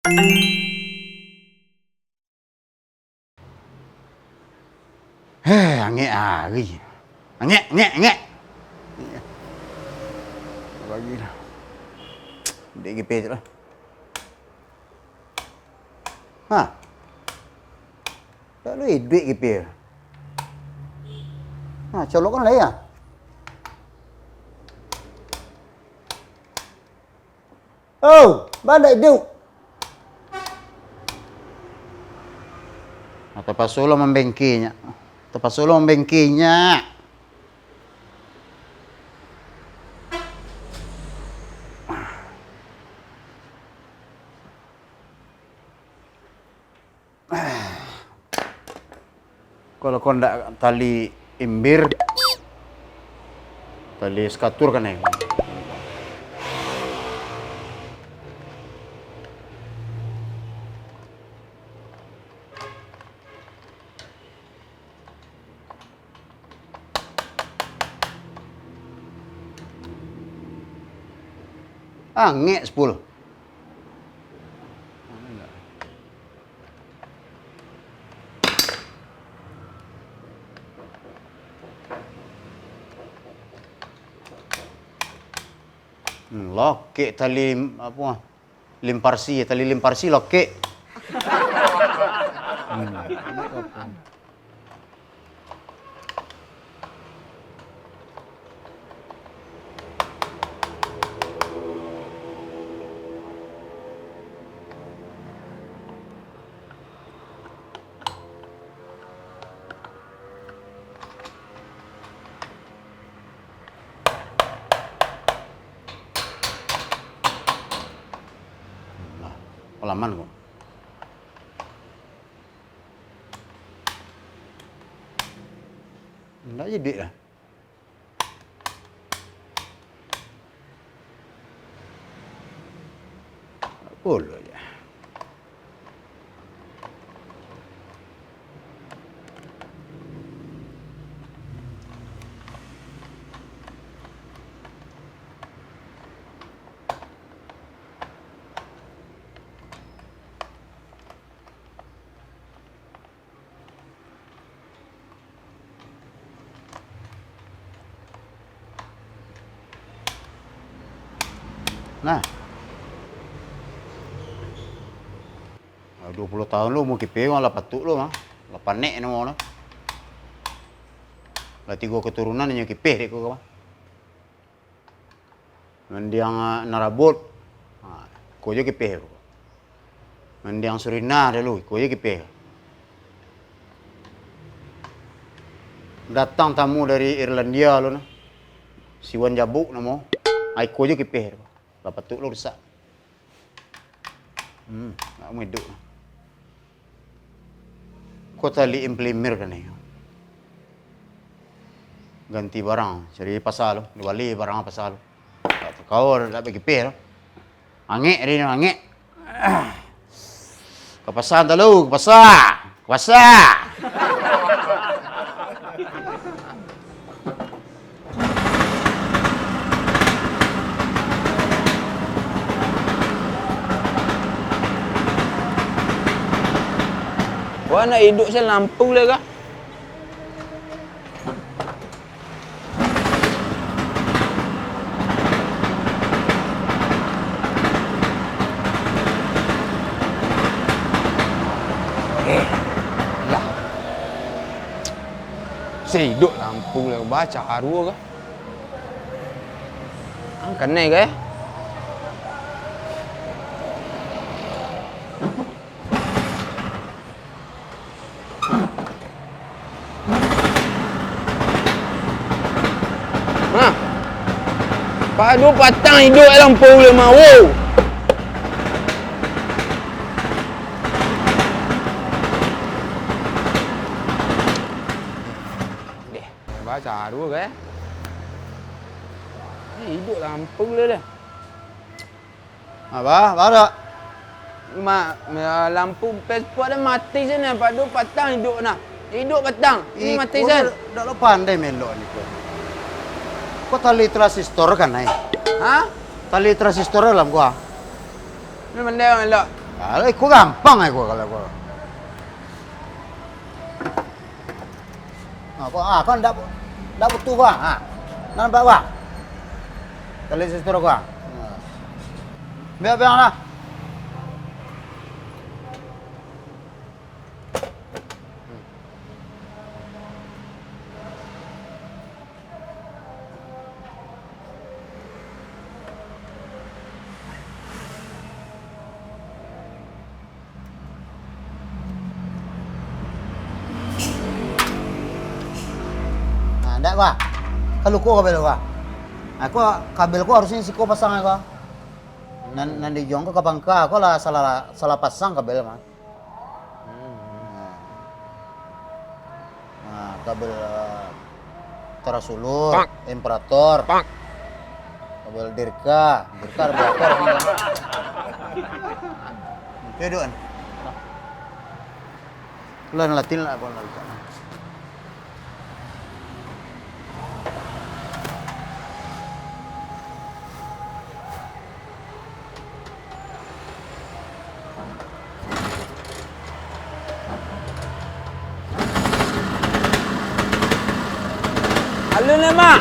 Angek hari. Angek. Bagi dah. Dek GP je lah. Ha? Tak boleh duit GP. Ha, colok kan lain ah. Oh, balik duk. Terpaksa lo membengkinya. Kalau kau ndak tali imbir, tali skatur kan ya. Angek 10. Lokek tali apa? Tali limparsi lokek. Pengalaman kok. Enggak jadi lah. Boleh ya. Nah, 20 tahun lu mau kipe lah patuk lu mah, lah panek nama lu. Lah 3 keturunan nya kipe dek kau mah. Mendiang narabut, kau je kipe. Mendiang Surina dulu, kau je kipe. Datang tamu dari Irlandia lu nah, Siwan Jabuk nama, kau je kipe. Bapak tu lo rusak. Tak mau hidup. Kau tali implemir kan ni. Ganti barang, cari pasal lo, diwali barang pasal lo. Kau dah bagi pay lo. Angek ni angek. Ke pasar dah lo, ke pasar. Wah nak hidup saya lampu lah kah? Lah. Saya hidup lampu lah baca haru kah? Angkat naik kah? Padu patang hidup dalam lampu lemah. Wow. Deh, baca haru ke? Hidup lampu le dah. Apa? Baru. Lampu pesport dah mati sana. Padu patang hidup nak. Hidup patang. Ini mati sana. Dah lo pandai melok ni kau. Kau tali transistor kan naik? Ha? Tali transistor dalam gua. Ni mandai melok. Kalau aku gampang aku kalau aku. Aku ndak butuh gua. Nampak gua. Kali sistro gua. Biar lah. Ndak gua. Kalau ku kabel gua. Kabel ku harusnya si ku pasang gua. Nanti jong ke bangka, aku lah salah pasang kabel mah. Nah, kabel terasulur, imperator, kabel dirka berapa? Itu kan. Lan latin lah apa lagi. Alun lah, Mak.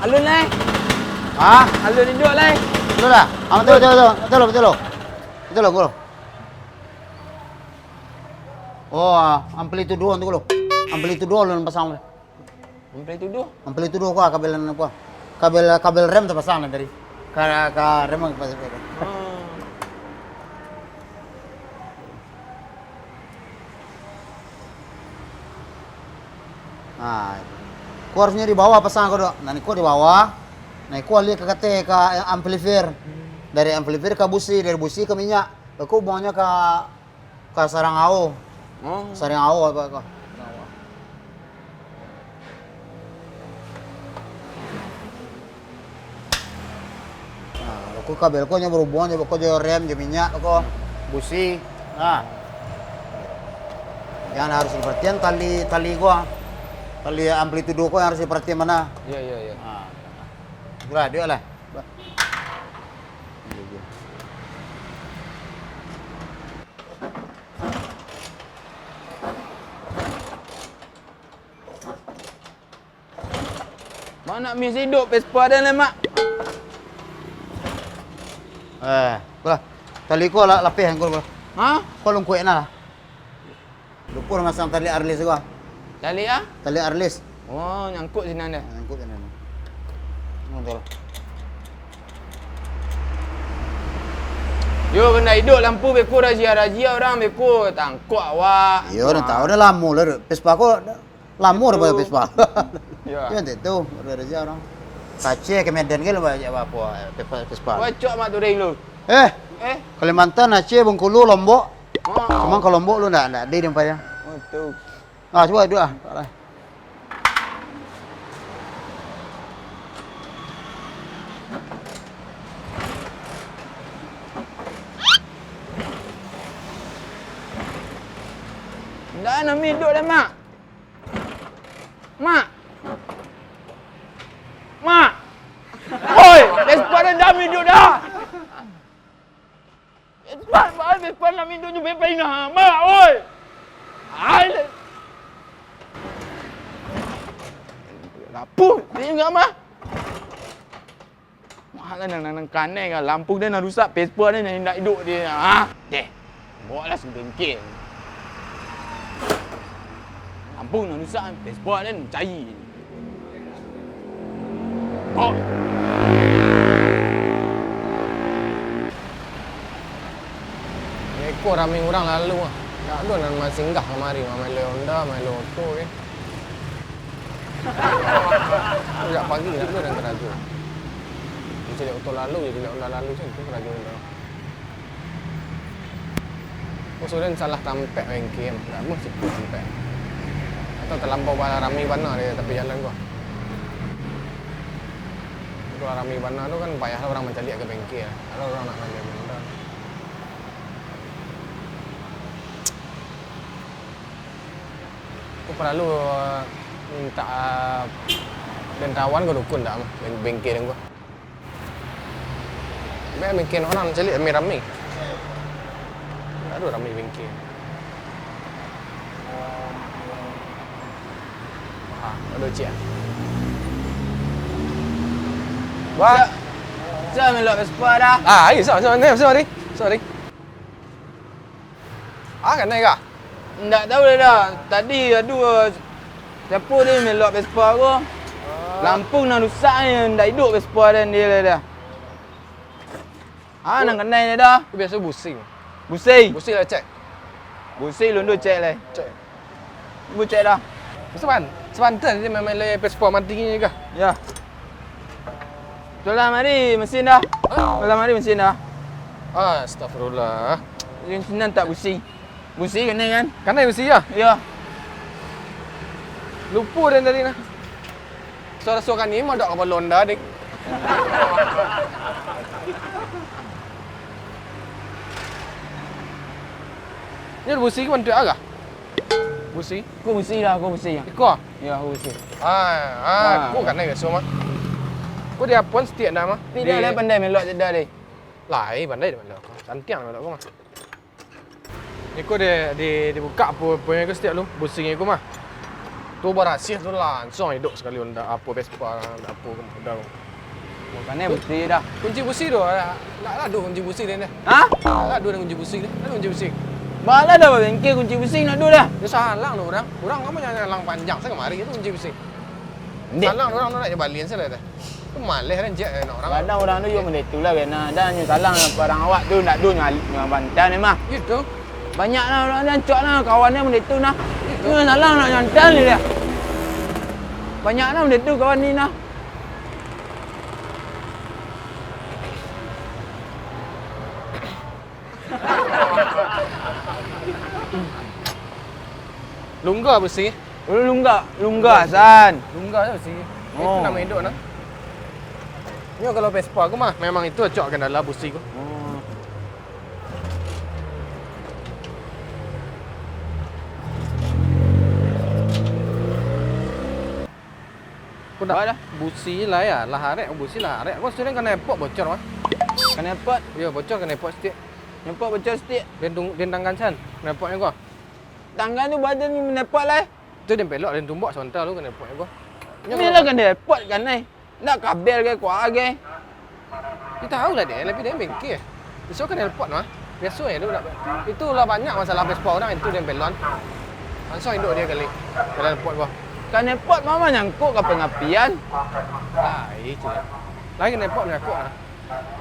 Alun lah. Alun hidup lah. Betul dah. Betul gua. Oh, amplitudo untuk lo. Amplitudo lo pasang. Amplitudo gua kabelan apa? Kabel rem terpasang dari. Ke rem pasang. Nah, ku harusnya di bawah pasang aku dok. Nanti ku di bawah. Nah, ku lihat ke amplifier. Dari amplifier ke busi, dari busi ke minyak. Aku buangnya ke sarang AO. Sarang AO apa kok? Nah, aku kabel ku nya berhubungan je ko rem je minyak aku busi. Nah. Yang harus diperhatikan tali gua. Tali amplitudo ko yang harus diperhatiin mana? Iya. Nah. Udah, dia lah. Mana mis hidup Vespa dan lah, Mak. Lah. Tali ko lapih ko. Ko long kuek na. Lupa masang tali arlis gua. Tali ah? Tali arlis. Oh, nyangkut sini anda. Nyangkut sini. Betul. Yo kena hidup lampu beko rajia orang beko tangkuk awak. Yo dah tahu dah lama lah. Vespa ko lama daripada Vespa. Ya. Yo tu rajia orang. Kace ke Medan ke banyak apa Vespa. Wacok mak tu ring lu. Kalimantan, Aceh, Bengkulu, Lombok. Oh. Cuma kalau Lombok lu enggak ada tempatnya. Oh tu. Coba dua. Dah nak hidup dah, Mak. Mak. Oi, Vespa dah hidup dah. Vespa nak hidup je Vespa inah. Mak, oi. Lampu, dia juga mah. Mahal lah nang kanai kan. Lampu dia nak rusak, Vespa dia nak hidup dia. Bawa lah sebengkel. Lampu nak rusak, Vespa dia nak cair. Oh. Eko ramai orang lalu ah. Tak ada nak singgah kemari, main Honda, main Lotto ke. Sejak pagi nak ada yang kerajo. Jadi auto lalu, jadi Honda lalu macam tu kerajo dah. Oh, sudah salah tampek bengkel, tak mesti tampek. Atau terlampau ramai bana dia tapi jalan gua. Kalau ramai bana tu kan payahlah orang mencari ke bengkel. Kalau orang nak beli Honda. Aku perlu minta dentawan ke dukun tak mah bengkel gua. Bengkel orang cari rame-rame. Tak ada ramai bengkel. Tak ada cik. Wah. Saya melok Vespa dah. Ayo, sorry. Kan naik kah? Tak tahu dah. Tadi ada siapa dia melok Vespa aku. Lampung nak rusak ni, tak hidup Vespa dan dia dah. Nak kenal dia dah. Aku biasa busing. Busing. Busing lah cek. Busing lundu cek lah. Cek. Ibu cek dah. Sepantan dia memang lay Vespa mati ni juga. Ya. Tolong mari mesin dah. Tolong mari mesin dah. Astagfirullah. Yang senang tak busing. Busing kena kan? Kan naik mesti ya? Ya. Lupa dia tadi nah. Suara-suara ni mah dak kapal londa dik. Ni ada busi ke bantu agak? Busi? Aku busing dah, aku busing. Ikut ah? Ya, aku busing. Aku kan naik biasa mah. Aku dia pun setiap dah mah. Ni dia pandai melok jedah dia. Lai pandai dia melok. Cantik melok aku mah. Ni aku dia buka apa punya aku setiap lu. Busing aku mah. Tu berhasil tu langsung hidup sekali onda apa Vespa apa dah. Bukannya busing dah. Kunci busi tu lah ada kunci busi dia ni. Ha? Lah ada kunci busi dia. Ada kunci busi. Malah dah bengkel kunci busing nak dah. Dia salang tu orang. Orang kamu jangan halang panjang saya kemari itu kunci busi. Ndek. Salang orang tu nak jebalian saya dah. Tu malih kan je orang. Kadang orang tu juga benda itulah kena. Dan yang salang barang awak tu nak du dengan bantal ni mah. Gitu. Banyaklah orang dan cok lah kawan dia benda tu nah. Itu salang nak nyantal ni dia. Banyaklah benda tu kawan ni nah. Lungga busi. Lunggah San. Lungga tu busi. Itu Oh. nama hidup nah. Ni kalau Vespa aku mah memang itu cok kan dalam busi aku. Oh. Aku dah busi lah ya, lah arek busi lah arek. Aku sering kena epok bocor mah. Kena pot. Ya bocor kena epok sikit. Nampak bocor sikit. Dia tangkan san. Kena epoknya gua. Tangan tu badan ni menepot lah. Tu dia pelok dia tumbak sebentar tu kena epoknya gua. Ni lah kena pot kan ni. Nak kabel ke kuat ke. Dia tahu lah dia, tapi dia bengkel. Besok kena epok mah. Biasa ya tu nak. Itulah banyak masalah Vespa orang itu dia pelon. Langsung hidup dia kali. Kena epok gua. Kena pot mama nyangkut ke pengapian. Lai je. Lai kena epok nak kuat.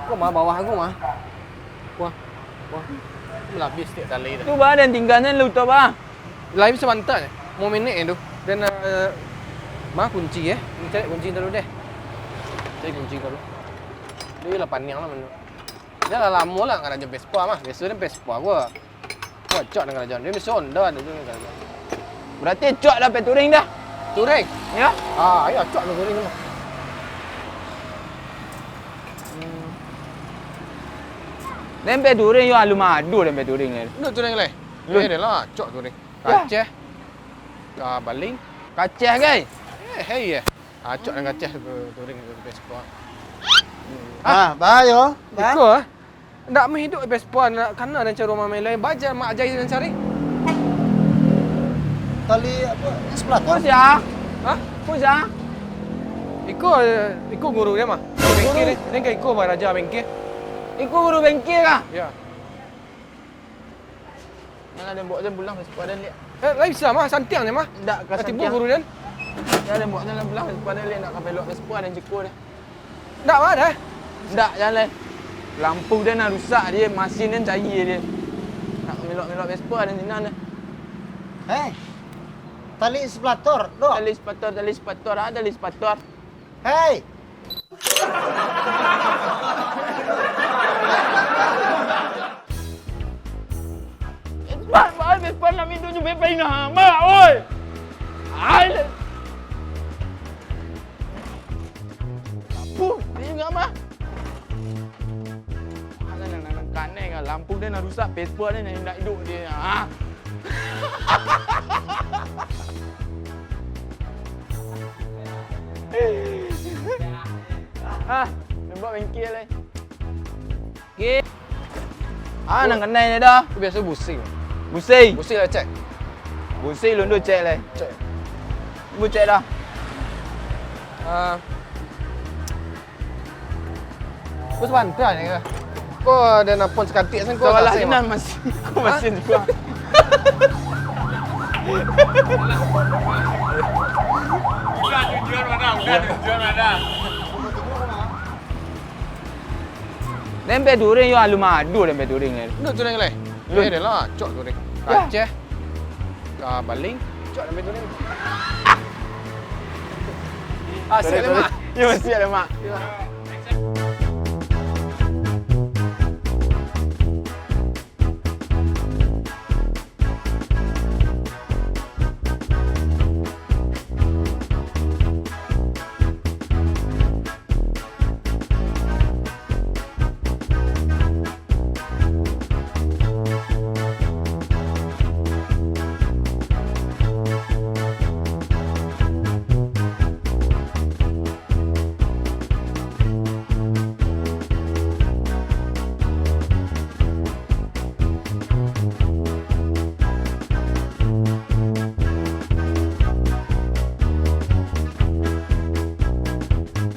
Kau mah bawah aku mah. Wah. Melabis setiap tali dah. Tu badan tinggalnya lu tu bah. Lai sebentar je. Mau minit tu. Dan mah kunci cari kunci dulu deh. Cari kunci dulu. Dia lah panjang lah menurut. Dia lah lama lah kan aja Vespa mah. Biasa dia Vespa gua. Gua cok dengan jalan. Dia biasa Honda tu kan. Berarti cok dah peturing dah. Touring. Ya. Ya cok tu touring mah. Dempet touring yo alu madu dempet touring ni. Duduk touring le. Lun. Dia lah cok touring. Ya. Kaceh. Baling. Kaceh ke? Hey. Cok dengan kaceh touring Vespa. Bayo. Iko ah. Ndak mah hidup Vespa nak kana dan cara rumah main lain. Baca mak ajai dan cari. Tali apa? Sebelah tu. Kau sia? Hah? Kau sia? Iko guru dia mah. Bengkel ni. Dia kan iko raja bengkel. Ikut guru bengkel kah? Ya. Yang ada buat dia pulang Vespa dan lihat. Lai bisa mah santiang je mah. Tak kasih Tiba guru dia. Yang ada buat dalam pulang Vespa dan lihat nak kapelok Vespa dan cekur dia. Ndak mah dah. Tak jalan. Lampu dia nak rusak dia, mesin dia cair dia. Nak melok-melok Vespa dan sinan dia. Hei. Tali sebelah tor. Dok. Tali sepator, ada tali sepator. Hei. Baik Vespa nak minum je Vespa ini mak oi. Ai. Lampu, dia enggak mah. Nak kanai kan lampu dia nak rusak Vespa dia nak hidup dia. Ha. Nampak bengkel lah. Okay. Ah, nang kenai ni dah. Aku biasa busing. Busing. Busing lah cek. Busing lundu cek le. Cek. Bu cek dah. Kau sebantar ni ke? Kau ada napon sekantik sen kau Kau lah tak kenal masih. Kau masih juga. Lembek during yo alu madu lembek during ni. Duduk tu ni. Lun. Dia lah, cok tu ni. Ya. Aceh. Baling, cok dalam tu ni. Siap lemak. Ya masih ada mak.